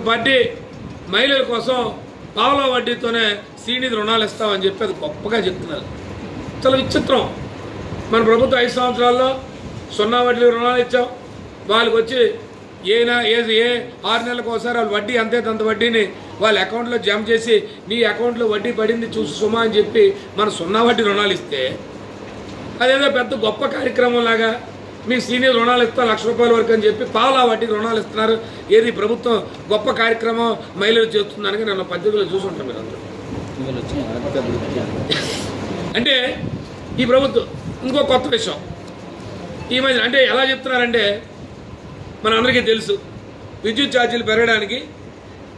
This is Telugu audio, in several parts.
పార్టీ మహిళల కోసం పావలా వడ్డీతోనే శ్రీనిధి రుణాలు ఇస్తామని చెప్పి అది గొప్పగా చెప్తున్నారు. చాలా విచిత్రం. మన ప్రభుత్వం 5 సంవత్సరాల్లో 0 వడ్డీ రుణాలు ఇచ్చాం. వాళ్ళకి వచ్చి ఏ 6 నెలలకు ఒకసారి వాళ్ళు వడ్డీ అంత వడ్డీని వాళ్ళ అకౌంట్లో జమ చేసి నీ అకౌంట్లో వడ్డీ పడింది చూసి సుమా అని చెప్పి మన 0 వడ్డీ రుణాలు ఇస్తే అదేదో పెద్ద గొప్ప కార్యక్రమం లాగా మీ శ్రీనిధి రుణాలు ఇస్తాం 1,00,000 రూపాయల వరకు అని చెప్పి పావలా వడ్డీకి రుణాలు ఇస్తున్నారు. ఏది ప్రభుత్వం గొప్ప కార్యక్రమం మహిళలు చేస్తుందని నేను పత్రికలో చూసుంటాం. మీరు అందరూ అంటే ఈ ప్రభుత్వం ఇంకో కొత్త విషయం ఈ మధ్య అంటే ఎలా చెప్తున్నారంటే మన అందరికీ తెలుసు విద్యుత్ ఛార్జీలు పెరగడానికి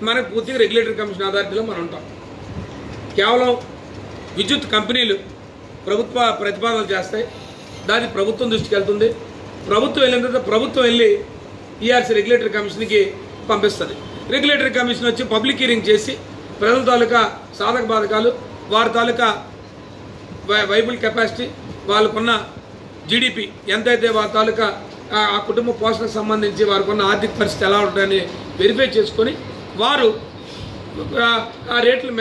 మనకు పూర్తిగా రెగ్యులేటరీ కమిషన్ అథారిటీలో మనం ఉంటాం. కేవలం విద్యుత్ కంపెనీలు ప్రభుత్వ ప్రతిపాదనలు చేస్తాయి, దాన్ని ప్రభుత్వం దృష్టికి వెళ్తుంది. ప్రభుత్వం వెళ్ళిన తర్వాత ప్రభుత్వం వెళ్ళి ఈఆర్సీ రెగ్యులేటరీ కమిషన్కి పంపిస్తుంది. రెగ్యులేటరీ కమిషన్ వచ్చి పబ్లిక్ హియరింగ్ చేసి ప్రజల తాలూకా సాధక బాధకాలు, వారి తాలూకా వైబుల్ కెపాసిటీ, వాళ్ళకున్న జీడిపి ఎంతైతే వారి తాలూకా ఆ కుటుంబ పోషణకు సంబంధించి వారికి ఉన్న ఆర్థిక పరిస్థితి ఎలా ఉంటుందని వెరిఫై చేసుకొని వారు ఆ రేట్లు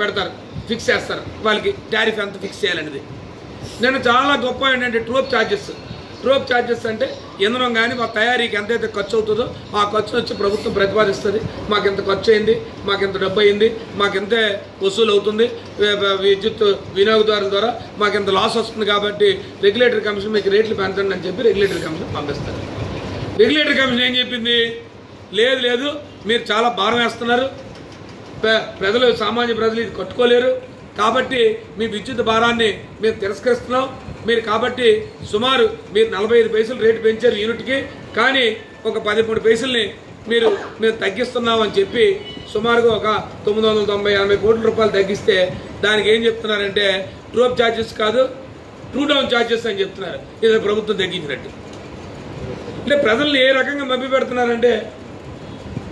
పెడతారు, ఫిక్స్ చేస్తారు. వాళ్ళకి టారిఫ్ ఎంత ఫిక్స్ చేయాలనేది. నేను చాలా గొప్ప ఏంటంటే ట్రోప్ ఛార్జెస్ అంటే ఇంధనం కానీ మా తయారీకి ఎంతైతే ఖర్చు అవుతుందో ఆ ఖర్చును వచ్చి ప్రభుత్వం ప్రతిపాదిస్తుంది. మాకు ఎంత ఖర్చు అయింది, మాకు ఎంత డబ్బు అయింది, మాకు ఎంత వసూలు అవుతుంది, విద్యుత్ వినియోగదారుల ద్వారా మాకు ఎంత లాస్ వస్తుంది, కాబట్టి రెగ్యులేటరీ కమిషన్ మీకు రేట్లు పెంచండి అని చెప్పి రెగ్యులేటరీ కమిషన్ పంపిస్తారు. రెగ్యులేటరీ కమిషన్ ఏం చెప్పింది? లేదు మీరు చాలా భారం వేస్తున్నారు, ప్రజలు సామాన్య ప్రజలు ఇది కట్టుకోలేరు, కాబట్టి మీ విద్యుత్ భారాన్ని మేము తిరస్కరిస్తున్నాం. మీరు కాబట్టి సుమారు మీరు 45 పైసలు రేటు పెంచారు యూనిట్కి, కానీ ఒక 13 పైసల్ని మేము తగ్గిస్తున్నాం అని చెప్పి సుమారుగా ఒక 990-80 కోట్ల రూపాయలు తగ్గిస్తే దానికి ఏం చెప్తున్నారంటే ట్రోప్ ఛార్జెస్ కాదు, ట్రూ డౌన్ ఛార్జెస్ అని చెప్తున్నారు. ఇది ప్రభుత్వం తగ్గించినట్టు. అంటే ప్రజల్ని ఏ రకంగా మభ్య పెడుతున్నారంటే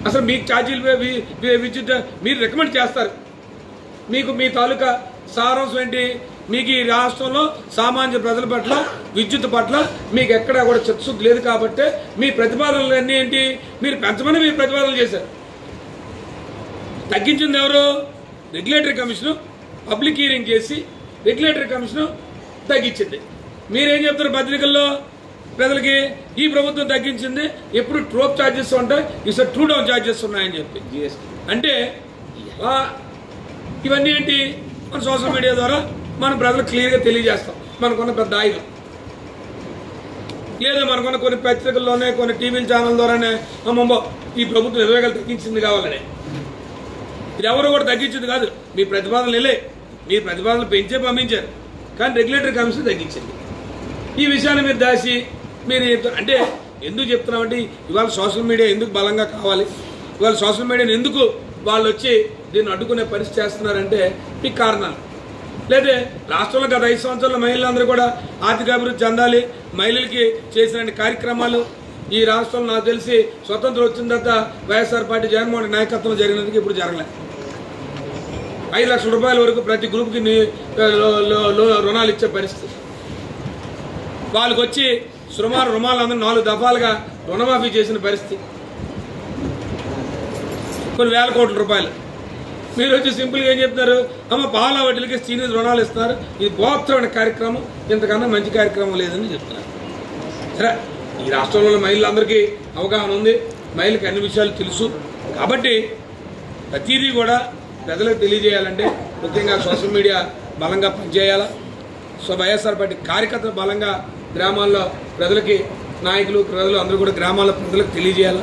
అసలు మీకు ఛార్జీలు విద్యుత్ మీరు రికమెండ్ చేస్తారు. మీకు మీ తాలూకా సారాంశం ఏంటి? మీకు ఈ రాష్ట్రంలో సామాన్య ప్రజల పట్ల విద్యుత్ పట్ల మీకు ఎక్కడా కూడా చిత్తశుద్ధి లేదు, కాబట్టి మీ ప్రతిపాదనలు అన్నీ ఏంటి? మీరు పెంచమని మీరు ప్రతిపాదనలు చేశారు. తగ్గించింది ఎవరు? రెగ్యులేటరీ కమిషను పబ్లిక్ హియరింగ్ చేసి రెగ్యులేటరీ కమిషను తగ్గించింది. మీరేం చెప్తారు పత్రికల్లో ప్రజలకి? ఈ ప్రభుత్వం తగ్గించింది, ఎప్పుడు ట్రోప్ ఛార్జెస్ ఉంటాయి, ఈసారి ట్రూ డౌన్ ఛార్జెస్ ఉన్నాయని చెప్పి. అంటే ఇవన్నీ ఏంటి? మన సోషల్ మీడియా ద్వారా మనం ప్రజలకు క్లియర్గా తెలియజేస్తాం. మనకున్న పెద్ద ఆయుధం. లేదా మనకున్న కొన్ని పత్రికల్లోనే కొన్ని టీవీ ఛానల్ ద్వారానే అమ్మమ్మో ఈ ప్రభుత్వం 20 తగ్గించింది కావాలని. ఇది ఎవరు కూడా తగ్గించింది కాదు, మీ ప్రతిపాదనలు వెళ్ళే మీ ప్రతిపాదనలు పెంచే పంపించారు, కానీ రెగ్యులేటరీ కమిషన్ తగ్గించింది. ఈ విషయాన్ని మీరు దాచి మీరు అంటే ఎందుకు చెప్తున్నామంటే ఇవాళ సోషల్ మీడియా ఎందుకు బలంగా కావాలి, ఇవాళ సోషల్ మీడియాని ఎందుకు వాళ్ళు వచ్చి దీన్ని అడ్డుకునే పరిస్థితి చేస్తున్నారంటే మీకు కారణాలు. లేదా రాష్ట్రంలో గత 5 సంవత్సరాల మహిళలందరూ కూడా ఆర్థికాభివృద్ధి చెందాలి, మహిళలకి చేసిన కార్యక్రమాలు ఈ రాష్ట్రంలో నాకు తెలిసి స్వతంత్రం వచ్చిన తర్వాత వైఎస్ఆర్ పార్టీ జగన్మోహన్ రెడ్డి నాయకత్వంలో జరిగినందుకు ఇప్పుడు జరగలేదు. 5 లక్షల రూపాయల వరకు ప్రతి గ్రూప్కి రుణాలు ఇచ్చే పరిస్థితి. వాళ్ళకి వచ్చి సుమారు రుణాలందరూ 4 దఫాలుగా రుణమాఫీ చేసిన పరిస్థితి, కొన్ని వేల కోట్ల రూపాయలు. మీరు వచ్చి సింపుల్గా ఏం చెప్తున్నారు? అమ్మ పావలా వడ్డీలకి శ్రీనిధి రుణాలు ఇస్తున్నారు, ఇది బోత్తమైన కార్యక్రమం, ఇంతకన్నా మంచి కార్యక్రమం లేదని చెప్తున్నారు. సరే, ఈ రాష్ట్రంలో మహిళలందరికీ అవగాహన ఉంది, మహిళలకు అన్ని విషయాలు తెలుసు, కాబట్టి ప్రతిదీ కూడా ప్రజలకు తెలియజేయాలంటే ముఖ్యంగా సోషల్ మీడియా బలంగా పనిచేయాలా. సో వైఎస్ఆర్ పార్టీ కార్యకర్తలు బలంగా గ్రామాల్లో ప్రజలకి నాయకులు ప్రజలు అందరూ కూడా గ్రామాల్లో ప్రజలకు తెలియజేయాలి.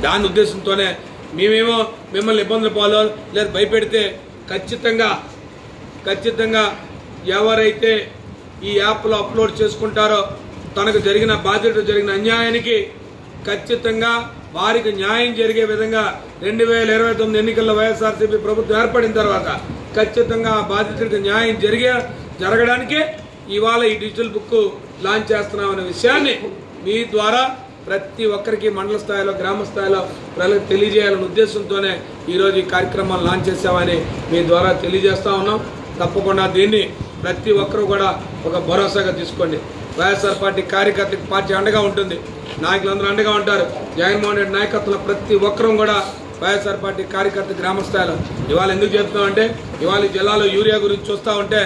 దాని ఉద్దేశంతోనే మేమేమో మిమ్మల్ని ఇబ్బందులు పాలో లేదా భయపెడితే ఖచ్చితంగా ఎవరైతే ఈ యాప్లో అప్లోడ్ చేసుకుంటారో తనకు జరిగిన బాధ్యత జరిగిన అన్యాయానికి ఖచ్చితంగా వారికి న్యాయం జరిగే విధంగా 2029 ఎన్నికల్లో వైఎస్ఆర్సీపీ ప్రభుత్వం ఏర్పడిన తర్వాత ఖచ్చితంగా ఆ బాధితుడికి న్యాయం జరగడానికే ఇవాళ ఈ డిజిటల్ బుక్ లాంచ్ చేస్తున్నామనే విషయాన్ని మీ ద్వారా ప్రతి ఒక్కరికి మండల స్థాయిలో గ్రామ స్థాయిలో ప్రజలకు తెలియజేయాలనే ఉద్దేశంతోనే ఈరోజు ఈ కార్యక్రమాన్ని లాంచ్ చేసామని మీ ద్వారా తెలియజేస్తా ఉన్నాం. తప్పకుండా దీన్ని ప్రతి ఒక్కరూ కూడా ఒక భరోసాగా తీసుకోండి. వైఎస్ఆర్ పార్టీ కార్యకర్తకి పార్టీ అండగా ఉంటుంది, నాయకులందరూ అండగా ఉంటారు. జగన్మోహన్ రెడ్డి నాయకత్వంలో ప్రతి ఒక్కరూ కూడా వైఎస్ఆర్ పార్టీ కార్యకర్త గ్రామస్థాయిలో ఇవాళ ఎందుకు చెప్తున్నామంటే ఇవాళ ఈ జిల్లాలో యూరియా గురించి చూస్తూ ఉంటే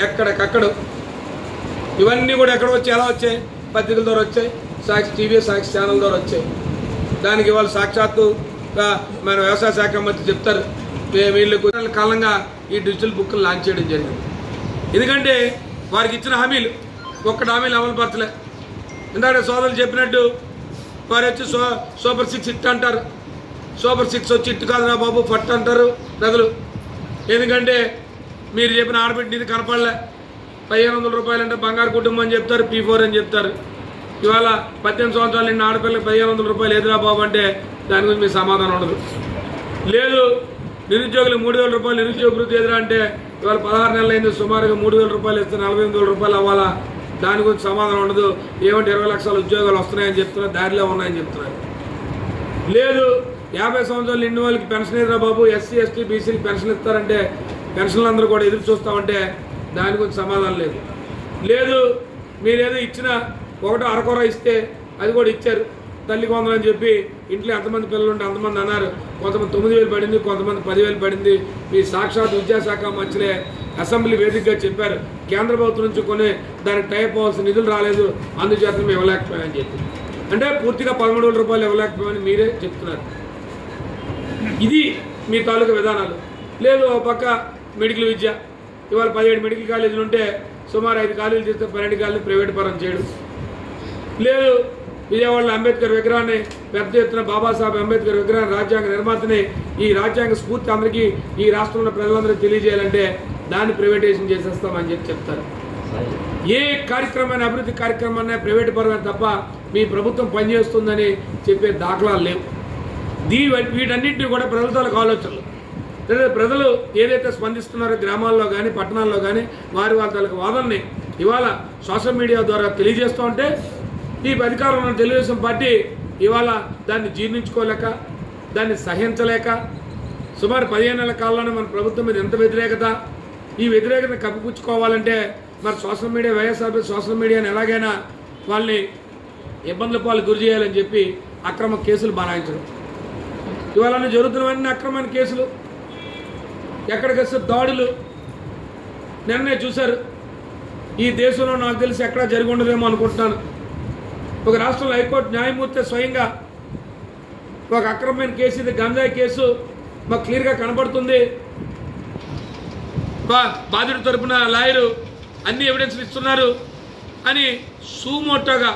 ఎక్కడికక్కడ ఇవన్నీ కూడా ఎక్కడ వచ్చి ఎలా వచ్చాయి, పత్రికల ద్వారా వచ్చాయి, సాక్షి టీవీ సాక్షి ఛానల్ ద్వారా వచ్చాయి. దానికి ఇవాళ సాక్షాత్తు మన వ్యవసాయ శాఖ మంత్రి చెప్తారు వీళ్ళు కాలంగా ఈ డిజిటల్ బుక్లు లాంచ్ చేయడం జరిగింది. ఎందుకంటే వారికి ఇచ్చిన హామీలు ఒక్కటి హామీలు అమలు పరచలే. ఎందుకంటే సోదరులు చెప్పినట్టు వారు వచ్చి సూపర్ 6 ఇట్ అంటారు. సూపర్ 6 వచ్చి ఇట్టు కాదురా బాబు ఫట్ అంటారు ప్రజలు. ఎందుకంటే మీరు చెప్పిన ఆడబిడ్డ నిధి కనపడలే. 1500 రూపాయలు అంటే బంగారు కుటుంబం అని చెప్తారు, P4 అని చెప్తారు. ఇవాళ 18 సంవత్సరాలు నిన్న ఆడపిల్లకి 1500 రూపాయలు ఎదురా బాబు అంటే దాని గురించి మీ సమాధానం ఉండదు. లేదు నిరుద్యోగులకు 3000 రూపాయలు నిరుద్యోగ వృత్తి ఎదురా అంటే ఇవాళ 16 నెలలు అయింది, సుమారుగా 3000 రూపాయలు ఇస్తే 48,000 రూపాయలు అవ్వాలా, దాని గురించి సమాధానం ఉండదు. ఏమంటే 20 లక్షల ఉద్యోగాలు వస్తున్నాయని చెప్తున్నారు, దారిలో ఉన్నాయని చెప్తున్నారు. లేదు 50 సంవత్సరాలు నిండిన వాళ్ళకి పెన్షన్ ఎదురా బాబు, SC ST BCలకు పెన్షన్ ఇస్తారంటే పెన్షన్లు అందరూ కూడా ఎదురు చూస్తామంటే దాని గురించి సమాధానం లేదు. లేదు మీరేదో ఇచ్చిన ఒకటో అరకొర ఇస్తే అది కూడా ఇచ్చారు, తల్లికి వందలు అని చెప్పి ఇంట్లో ఎంతమంది పిల్లలు ఉంటే అంతమంది అన్నారు. కొంతమంది 9,000 పడింది, కొంతమంది 10,000 పడింది. మీ సాక్షాత్ విద్యాశాఖ మంత్రులే అసెంబ్లీ వేదికగా చెప్పారు కేంద్ర ప్రభుత్వం నుంచి కొన్ని దానికి టైప్ అవ్వాల్సిన నిధులు రాలేదు, అందుచేత మేము ఇవ్వలేకపోయామని చెప్పి. అంటే పూర్తిగా 13,000 రూపాయలు ఇవ్వలేకపోయామని మీరే చెప్తున్నారు. ఇది మీ తాలూకా విధానాలు. లేదు ఒక పక్క మెడికల్ విద్య, ఇవాళ 17 మెడికల్ కాలేజీలు ఉంటే సుమారు 5 కాలేజీలు చేస్తే 12 కాలేజీలు ప్రైవేట్ పరం చేయడం. లేదు విజయవాడలో అంబేద్కర్ విగ్రహాన్ని పెద్ద ఎత్తున బాబాసాహెబ్ అంబేద్కర్ విగ్రహాన్ని రాజ్యాంగ నిర్మాతని ఈ రాజ్యాంగ స్ఫూర్తి అందరికీ ఈ రాష్ట్రంలో ప్రజలందరికీ తెలియజేయాలంటే దాన్ని ప్రైవేటైజేషన్ చేసేస్తామని చెప్పి చెప్తారు. ఏ కార్యక్రమాన్ని అభివృద్ధి కార్యక్రమాన్ని ప్రైవేట్ పరమే తప్ప మీ ప్రభుత్వం పనిచేస్తుందని చెప్పే దాఖలాలు లేవు. వీటన్నింటినీ కూడా ప్రజల తాలూకు ఆలోచనలు, లేదా ప్రజలు ఏదైతే స్పందిస్తున్నారో గ్రామాల్లో కానీ పట్టణాల్లో కానీ వారి తాలూకు వాదనని ఇవాళ సోషల్ మీడియా ద్వారా తెలియజేస్తూ ఉంటే ఈ అధికారంలో ఉన్న తెలుగుదేశం పార్టీ ఇవాళ దాన్ని జీర్ణించుకోలేక, దాన్ని సహించలేక సుమారు 15 నెలల కాలంలోనే మన ప్రభుత్వం మీద ఎంత వ్యతిరేకత, ఈ వ్యతిరేకతను కప్పిపుచ్చుకోవాలంటే మరి సోషల్ మీడియా వైఎస్ఆర్ సోషల్ మీడియాని ఎలాగైనా వాళ్ళని ఇబ్బందుల పాలు గురి చేయాలని చెప్పి అక్రమ కేసులు బనాయించడం. ఇవాళ జరుగుతున్నవన్నీ అక్రమైన కేసులు, ఎక్కడికొస్తే దాడులు. నిన్నే చూశారు, ఈ దేశంలో నాకు తెలిసి ఎక్కడా జరిగి ఉండదేమో అనుకుంటున్నాను. ఒక రాష్ట్రంలో హైకోర్టు న్యాయమూర్తి స్వయంగా ఒక అక్రమమైన కేసు, ఇది గంజాయి కేసు మాకు క్లియర్గా కనబడుతుంది, బాధితుడి తరపున లాయరు అన్ని ఎవిడెన్స్లు ఇస్తున్నారు అని సూమోటోగా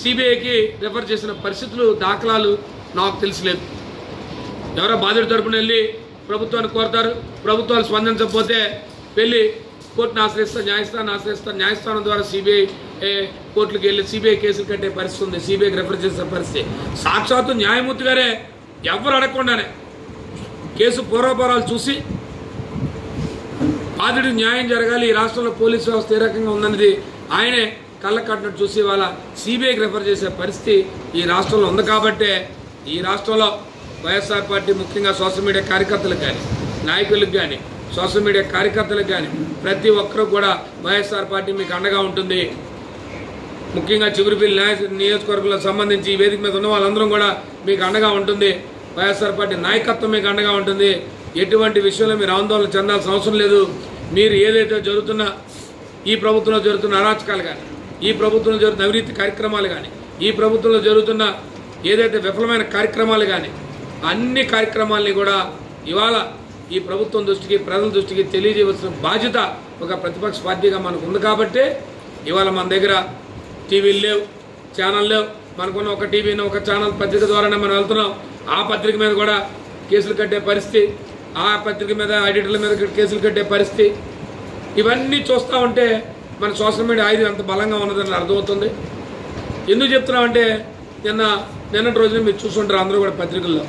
సిబిఐకి రెఫర్ చేసిన పరిస్థితులు దాఖలాలు నాకు తెలిసిలేదు. ఎవరో బాధితుడి తరపున వెళ్ళి ప్రభుత్వాన్ని కోరుతారు, ప్రభుత్వాలు స్పందించకపోతే వెళ్ళి కోర్టును ఆశ్రయిస్తారు, న్యాయస్థానం ద్వారా సిబిఐ కోర్టులకు వెళ్ళి సిబిఐ కేసులు కట్టే పరిస్థితి ఉంది, సిబిఐకి రెఫర్ చేసే పరిస్థితి. సాక్షాత్తు న్యాయమూర్తి గారే ఎవరు అడగకుండానే కేసు పూర్వపరాలు చూసి బాధితుడికి న్యాయం జరగాలి, ఈ రాష్ట్రంలో పోలీసు వ్యవస్థ ఏ రకంగా ఉందన్నది ఆయనే కళ్ళ కట్టినట్టు చూసి వాళ్ళ సిబిఐకి రెఫర్ చేసే పరిస్థితి ఈ రాష్ట్రంలో ఉంది. కాబట్టే ఈ రాష్ట్రంలో వైఎస్ఆర్ పార్టీ ముఖ్యంగా సోషల్ మీడియా కార్యకర్తలకు కానీ, నాయకులకు కానీ, సోషల్ మీడియా కార్యకర్తలకు కానీ ప్రతి ఒక్కరూ కూడా వైఎస్ఆర్ పార్టీ మీకు అండగా ఉంటుంది. ముఖ్యంగా చిగురుపల్లి నియోజకవర్గంలో సంబంధించి ఈ వేదిక మీద ఉన్న వాళ్ళందరం కూడా మీకు అండగా ఉంటుంది. వైఎస్ఆర్ పార్టీ నాయకత్వం మీకు అండగా ఉంటుంది. ఎటువంటి విషయంలో మీరు ఆందోళన చెందాల్సిన అవసరం లేదు. మీరు ఏదైతే జరుగుతున్న ఈ ప్రభుత్వంలో జరుగుతున్న అరాచకాలు కానీ, ఈ ప్రభుత్వంలో జరుగుతున్న అవినీతి కార్యక్రమాలు కానీ, ఈ ప్రభుత్వంలో జరుగుతున్న ఏదైతే విఫలమైన కార్యక్రమాలు కానీ అన్ని కార్యక్రమాలని కూడా ఇవాళ ఈ ప్రభుత్వం దృష్టికి, ప్రజల దృష్టికి తెలియజేయవలసిన బాధ్యత ఒక ప్రతిపక్ష పార్టీగా మనకు ఉంది. కాబట్టి ఇవాళ మన దగ్గర టీవీలు లేవు, ఛానల్ లేవు. మనకున్న ఒక టీవీని, ఒక ఛానల్, పత్రిక ద్వారానే మనం వెళ్తున్నాం. ఆ పత్రిక మీద కూడా కేసులు కట్టే పరిస్థితి, ఆ పత్రిక మీద ఎడిటర్ల మీద కేసులు కట్టే పరిస్థితి, ఇవన్నీ చూస్తూ ఉంటే మన సోషల్ మీడియా ఆయుధం ఎంత బలంగా ఉన్నదని అర్థమవుతుంది. ఎందుకు చెప్తున్నామంటే నిన్నటి రోజున మీరు చూసుంటారు అందరూ కూడా పత్రికల్లో